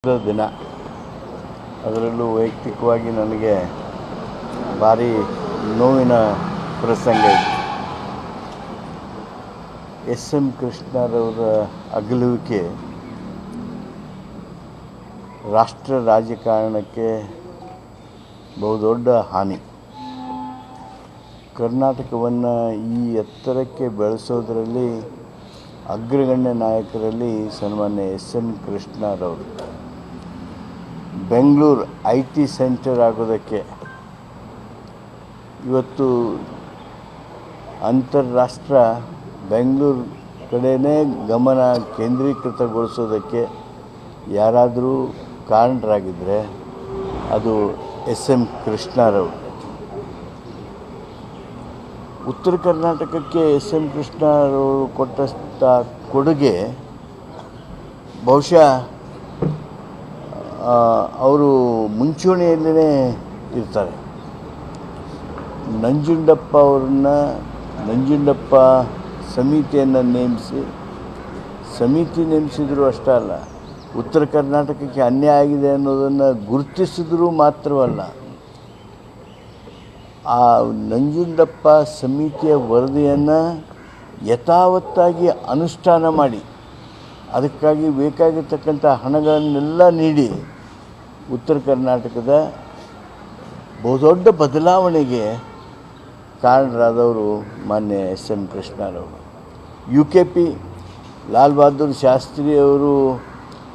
ದಿನ ಅದರಲ್ಲೂ ವೈಯಕ್ತಿಕವಾಗಿ ನನಗೆ ಭಾರಿ ನೋವಿನ ಪ್ರಸಂಗ ಇತ್ತು. ಎಸ್ ಎಂ ಕೃಷ್ಣರವರ ಅಗಲುವಿಕೆ ರಾಷ್ಟ್ರ ರಾಜಕಾರಣಕ್ಕೆ ಬಹುದೊಡ್ಡ ಹಾನಿ. ಕರ್ನಾಟಕವನ್ನು ಈ ಎತ್ತರಕ್ಕೆ ಬೆಳೆಸೋದರಲ್ಲಿ ಅಗ್ರಗಣ್ಯ ನಾಯಕರಲ್ಲಿ ಸನ್ಮಾನ್ಯ ಎಸ್ ಎಂ ಕೃಷ್ಣರವರು. ಬೆಂಗಳೂರು IT ಸೆಂಟರ್ ಆಗೋದಕ್ಕೆ ಇವತ್ತು ಅಂತಾರಾಷ್ಟ್ರ ಬೆಂಗಳೂರು ಕಡೆಯೇ ಗಮನ ಕೇಂದ್ರೀಕೃತಗೊಳಿಸೋದಕ್ಕೆ ಯಾರಾದರೂ ಕಾರಣರಾಗಿದ್ದರೆ ಅದು ಎಸ್ ಎಂ ಕೃಷ್ಣರವರು. ಉತ್ತರ ಕರ್ನಾಟಕಕ್ಕೆ ಎಸ್ ಎಂ ಕೃಷ್ಣರವರು ಕೊಟ್ಟಂಥ ಕೊಡುಗೆ ಬಹುಶಃ ಅವರು ಮುಂಚೂಣಿಯಲ್ಲೇ ಇರ್ತಾರೆ. ನಂಜುಂಡಪ್ಪ ಸಮಿತಿಯನ್ನು ನೇಮಿಸಿದರೂ ಅಷ್ಟೇ ಅಲ್ಲ, ಉತ್ತರ ಕರ್ನಾಟಕಕ್ಕೆ ಅನ್ಯಾಯ ಆಗಿದೆ ಅನ್ನೋದನ್ನು ಗುರುತಿಸಿದರೂ ಮಾತ್ರವಲ್ಲ, ಆ ನಂಜುಂಡಪ್ಪ ಸಮಿತಿಯ ವರದಿಯನ್ನು ಯಥಾವತ್ತಾಗಿ ಅನುಷ್ಠಾನ ಮಾಡಿ ಅದಕ್ಕಾಗಿ ಬೇಕಾಗಿರ್ತಕ್ಕಂಥ ಹಣಗಳನ್ನೆಲ್ಲ ನೀಡಿ ಉತ್ತರ ಕರ್ನಾಟಕದ ಬಹುದೊಡ್ಡ ಬದಲಾವಣೆಗೆ ಕಾರಣರಾದವರು ಮಾನ್ಯ ಎಸ್ ಎಂ ಕೃಷ್ಣರವರು. UKP ಲಾಲ್ ಬಹದ್ದೂರ್ ಶಾಸ್ತ್ರಿಯವರು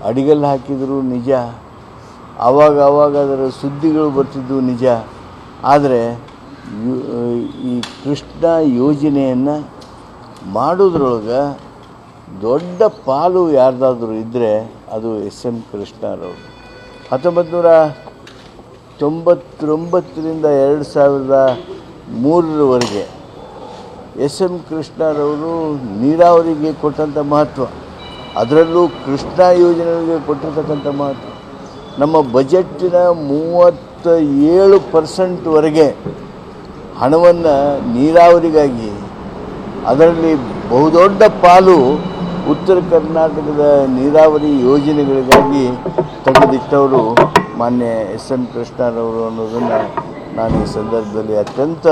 ಅಡಿಗಲ್ಲು ಹಾಕಿದರು ನಿಜ, ಆವಾಗ ಅದರ ಸುದ್ದಿಗಳು ಬರ್ತಿದ್ದವು ನಿಜ. ಆದರೆ ಈ ಕೃಷ್ಣ ಯೋಜನೆಯನ್ನು ಮಾಡೋದ್ರೊಳಗೆ ದೊಡ್ಡ ಪಾಲು ಯಾರ್ದಾದ್ರೂ ಇದ್ದರೆ ಅದು ಎಸ್ ಎಂ ಕೃಷ್ಣರವರು. 1999ರಿಂದ 2003ರವರೆಗೆ ಎಸ್ ಎಂ ಕೃಷ್ಣರವರು ನೀರಾವರಿಗೆ ಕೊಟ್ಟಂಥ ಮಹತ್ವ, ಅದರಲ್ಲೂ ಕೃಷ್ಣ ಯೋಜನೆಗೆ ಕೊಟ್ಟಿರ್ತಕ್ಕಂಥ ಮಹತ್ವ, ನಮ್ಮ ಬಜೆಟ್ಟಿನ 37%ವರೆಗೆ ಹಣವನ್ನು ನೀರಾವರಿಗಾಗಿ, ಅದರಲ್ಲಿ ಬಹುದೊಡ್ಡ ಪಾಲು ಉತ್ತರ ಕರ್ನಾಟಕದ ನೀರಾವರಿ ಯೋಜನೆಗಳಿಗಾಗಿ ತೆಗೆದಿಟ್ಟವರು ಮಾನ್ಯ ಎಸ್ ಎಂ ಕೃಷ್ಣರವರು ಅನ್ನೋದನ್ನು ನಾನು ಈ ಸಂದರ್ಭದಲ್ಲಿ ಅತ್ಯಂತ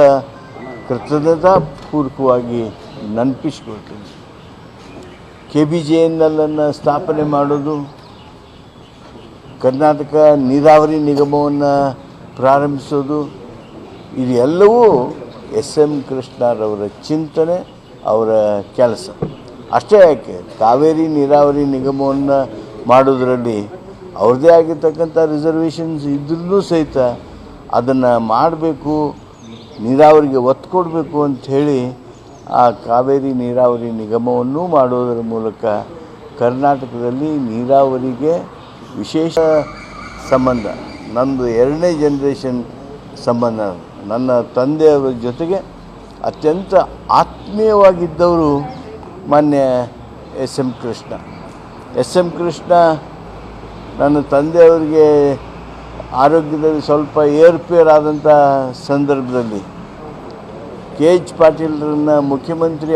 ಕೃತಜ್ಞತಾಪೂರ್ವಕವಾಗಿ ನೆನಪಿಸ್ಕೊಳ್ತೀನಿ. KBJNLನ್ನು ಸ್ಥಾಪನೆ ಮಾಡೋದು, ಕರ್ನಾಟಕ ನೀರಾವರಿ ನಿಗಮವನ್ನು ಪ್ರಾರಂಭಿಸೋದು, ಇದೆಲ್ಲವೂ ಎಸ್ ಎಂ ಕೃಷ್ಣರವರ ಚಿಂತನೆ, ಅವರ ಕೆಲಸ. ಅಷ್ಟೇ ಯಾಕೆ, ಕಾವೇರಿ ನೀರಾವರಿ ನಿಗಮವನ್ನು ಮಾಡೋದರಲ್ಲಿ ಅವ್ರದ್ದೇ ಆಗಿರ್ತಕ್ಕಂಥ ರಿಸರ್ವೇಷನ್ಸ್ ಇದ್ರೂ ಸಹಿತ ಅದನ್ನು ಮಾಡಬೇಕು, ನೀರಾವರಿಗೆ ಒತ್ತು ಕೊಡಬೇಕು ಅಂಥೇಳಿ ಆ ಕಾವೇರಿ ನೀರಾವರಿ ನಿಗಮವನ್ನು ಮಾಡೋದರ ಮೂಲಕ ಕರ್ನಾಟಕದಲ್ಲಿ ನೀರಾವರಿಗೆ ವಿಶೇಷ ಸಂಬಂಧ, ನಂದು 2ನೇ ಜನರೇಷನ್ ಸಂಬಂಧ. ನನ್ನ ತಂದೆಯವರ ಜೊತೆಗೆ ಅತ್ಯಂತ ಆತ್ಮೀಯವಾಗಿದ್ದವರು ಮಾನ್ಯ ಎಸ್ ಎಂ ಕೃಷ್ಣ. ನನ್ನ ತಂದೆಯವರಿಗೆ ಆರೋಗ್ಯದಲ್ಲಿ ಸ್ವಲ್ಪ ಏರುಪೇರು ಆದಂಥ ಸಂದರ್ಭದಲ್ಲಿ KH ಪಾಟೀಲ್ರನ್ನು ಮುಖ್ಯಮಂತ್ರಿ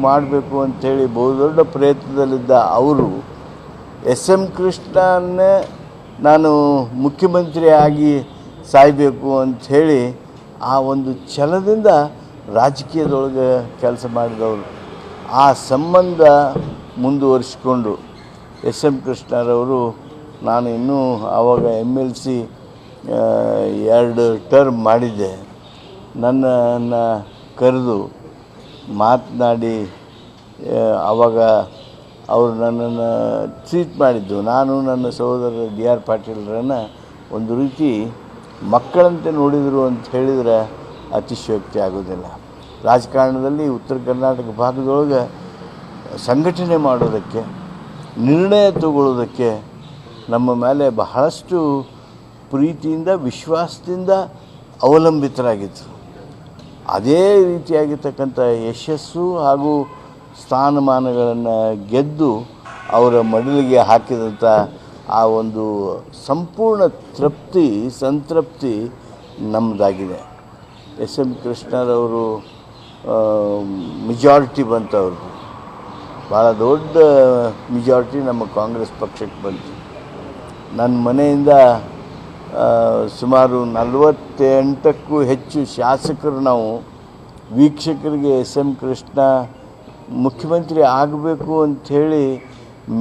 ಮಾಡಬೇಕು ಅಂಥೇಳಿ ಬಹುದೊಡ್ಡ ಪ್ರಯತ್ನದಲ್ಲಿದ್ದ ಅವರು ಎಸ್ ಎಂ ಕೃಷ್ಣನ್ನೇ ನಾನು ಮುಖ್ಯಮಂತ್ರಿ ಆಗಿ ಸಾಯಬೇಕು ಅಂಥೇಳಿ ಆ ಒಂದು ಛಲದಿಂದ ರಾಜಕೀಯದೊಳಗೆ ಕೆಲಸ ಮಾಡಿದವರು. ಆ ಸಂಬಂಧ ಮುಂದುವರಿಸಿಕೊಂಡು ಎಸ್ ಎಂ ಕೃಷ್ಣರವರು, ನಾನು ಇನ್ನೂ ಆವಾಗ MLC 2 ಟರ್ಮ್ ಮಾಡಿದ್ದೆ, ನನ್ನನ್ನು ಕರೆದು ಮಾತನಾಡಿ ಆವಾಗ ಅವರು ನನ್ನನ್ನು ಟ್ರೀಟ್ ಮಾಡಿದ್ದು, ನಾನು ನನ್ನ ಸಹೋದರ DR ಪಾಟೀಲ್ರನ್ನು ಒಂದು ರೀತಿ ಮಕ್ಕಳಂತೆ ನೋಡಿದರು ಅಂತ ಹೇಳಿದರೆ ಅತಿಶಯೋಕ್ತಿ ಆಗೋದಿಲ್ಲ. ರಾಜಕಾರಣದಲ್ಲಿ ಉತ್ತರ ಕರ್ನಾಟಕ ಭಾಗದೊಳಗೆ ಸಂಘಟನೆ ಮಾಡೋದಕ್ಕೆ, ನಿರ್ಣಯ ತಗೊಳ್ಳೋದಕ್ಕೆ ನಮ್ಮ ಮೇಲೆ ಬಹಳಷ್ಟು ಪ್ರೀತಿಯಿಂದ, ವಿಶ್ವಾಸದಿಂದ ಅವಲಂಬಿತರಾಗಿದ್ದರು. ಅದೇ ರೀತಿಯಾಗಿರ್ತಕ್ಕಂಥ ಯಶಸ್ಸು ಹಾಗೂ ಸ್ಥಾನಮಾನಗಳನ್ನು ಗೆದ್ದು ಅವರ ಮಡಿಲಿಗೆ ಹಾಕಿದಂಥ ಆ ಒಂದು ಸಂಪೂರ್ಣ ಸಂತೃಪ್ತಿ ನಮ್ಮದಾಗಿದೆ. ಎಸ್ ಎಂ ಕೃಷ್ಣರವರು ಮೆಜಾರಿಟಿ ಬಂತವ್ರದ್ದು, ಭಾಳ ದೊಡ್ಡ ಮೆಜಾರಿಟಿ ನಮ್ಮ ಕಾಂಗ್ರೆಸ್ ಪಕ್ಷಕ್ಕೆ ಬಂತು. ನನ್ನ ಮನೆಯಿಂದ ಸುಮಾರು 48ಕ್ಕೂ ಹೆಚ್ಚು ಶಾಸಕರು ನಾವು ವೀಕ್ಷಕರಿಗೆ ಎಸ್ ಎಂ ಕೃಷ್ಣ ಮುಖ್ಯಮಂತ್ರಿ ಆಗಬೇಕು ಅಂಥೇಳಿ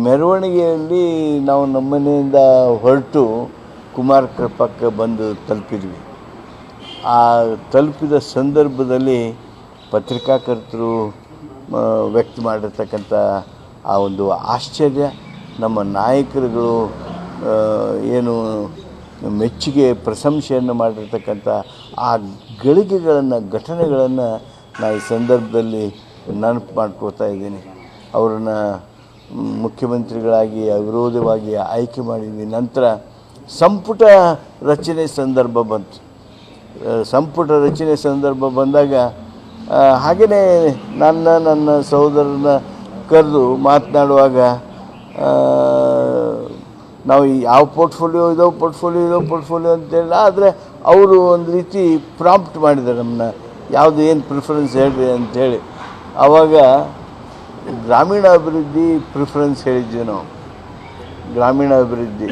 ಮೆರವಣಿಗೆಯಲ್ಲಿ ನಾವು ನಮ್ಮ ಮನೆಯಿಂದ ಹೊರಟು ಕುಮಾರ ಕೃಪಕ್ಕೆ ಬಂದು ತಲುಪಿದ್ವಿ. ಆ ತಲುಪಿದ ಸಂದರ್ಭದಲ್ಲಿ ಪತ್ರಿಕಾಕರ್ತರು ವ್ಯಕ್ತ ಮಾಡಿರ್ತಕ್ಕಂಥ ಆ ಒಂದು ಆಶ್ಚರ್ಯ, ನಮ್ಮ ನಾಯಕರುಗಳು ಏನು ಮೆಚ್ಚುಗೆ ಪ್ರಶಂಸೆಯನ್ನು ಮಾಡಿರ್ತಕ್ಕಂಥ ಆ ಗಳಿಗೆಗಳನ್ನು ಘಟನೆಗಳನ್ನು ನಾನು ಈ ಸಂದರ್ಭದಲ್ಲಿ ನೆನಪು ಮಾಡ್ಕೋತಾ ಇದ್ದೀನಿ. ಅವರನ್ನು ಮುಖ್ಯಮಂತ್ರಿಗಳಾಗಿ ಅವಿರೋಧವಾಗಿ ಆಯ್ಕೆ ಮಾಡಿದ್ವಿ. ನಂತರ ಸಂಪುಟ ರಚನೆ ಸಂದರ್ಭ ಬಂತು. ಸಂಪುಟ ರಚನೆ ಸಂದರ್ಭ ಬಂದಾಗ ಹಾಗೆಯೇ ನನ್ನ ಸಹೋದರನ ಕರೆದು ಮಾತನಾಡುವಾಗ ನಾವು ಯಾವ ಪೋರ್ಟ್ಫೋಲಿಯೋ ಅಂತೇಳಿ, ಆದರೆ ಅವರು ಒಂದು ರೀತಿ ಪ್ರಾಂಪ್ಟ್ ಮಾಡಿದ್ದಾರೆ ನಮ್ಮನ್ನ, ಯಾವುದು ಏನು ಪ್ರಿಫರೆನ್ಸ್ ಹೇಳ್ರಿ ಅಂಥೇಳಿ. ಆವಾಗ ಗ್ರಾಮೀಣಾಭಿವೃದ್ಧಿ ಪ್ರಿಫರೆನ್ಸ್ ಹೇಳಿದ್ವಿ ನಾವು. ಗ್ರಾಮೀಣಾಭಿವೃದ್ಧಿ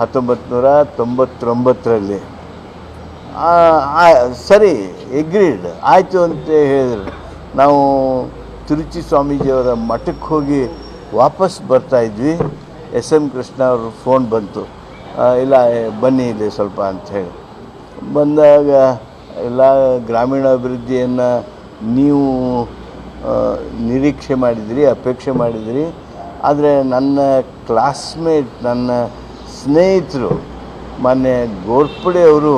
1999ರಲ್ಲಿ ಸರಿ ಎಗ್ರೀಡ್ ಆಯಿತು ಅಂತ ಹೇಳಿದ್ರು. ನಾವು ತಿರುಚಿ ಸ್ವಾಮೀಜಿಯವರ ಮಠಕ್ಕೆ ಹೋಗಿ ವಾಪಸ್ ಬರ್ತಾಯಿದ್ವಿ. ಎಸ್ ಎಂ ಕೃಷ್ಣ ಅವ್ರ ಫೋನ್ ಬಂತು, ಇಲ್ಲ ಬನ್ನಿ ಇಲ್ಲಿ ಸ್ವಲ್ಪ ಅಂಥೇಳಿ. ಬಂದಾಗ ಎಲ್ಲ ಗ್ರಾಮೀಣಾಭಿವೃದ್ಧಿಯನ್ನು ನೀವು ನಿರೀಕ್ಷೆ ಮಾಡಿದಿರಿ, ಅಪೇಕ್ಷೆ ಮಾಡಿದಿರಿ, ಆದರೆ ನನ್ನ ಕ್ಲಾಸ್ಮೇಟ್, ನನ್ನ ಸ್ನೇಹಿತರು ಮೊನ್ನೆ ಗೋರ್ಪಡೆ ಅವರು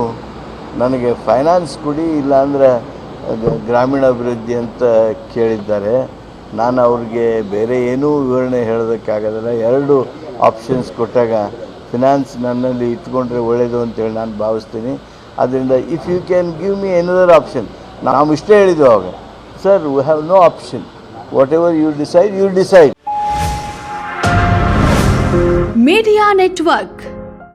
ನನಗೆ ಫೈನಾನ್ಸ್ ಕೊಡಿ, ಇಲ್ಲಾಂದರೆ ಗ್ರಾಮೀಣಾಭಿವೃದ್ಧಿ ಅಂತ ಕೇಳಿದ್ದಾರೆ. ನಾನು ಅವ್ರಿಗೆ ಬೇರೆ ಏನೂ ವಿವರಣೆ ಹೇಳೋದಕ್ಕಾಗೋದಿಲ್ಲ. 2 ಆಪ್ಷನ್ಸ್ ಕೊಟ್ಟಾಗ ಫಿನಾನ್ಸ್ ನನ್ನಲ್ಲಿ ಇಟ್ಕೊಂಡ್ರೆ ಒಳ್ಳೆಯದು ಅಂತೇಳಿ ನಾನು ಭಾವಿಸ್ತೀನಿ. ಆದ್ದರಿಂದ if you can give me another option, ನಾವು ಇಷ್ಟೇ ಹೇಳಿದ್ವಿ ಅವಾಗ, sir we have no option, whatever you decide. Media network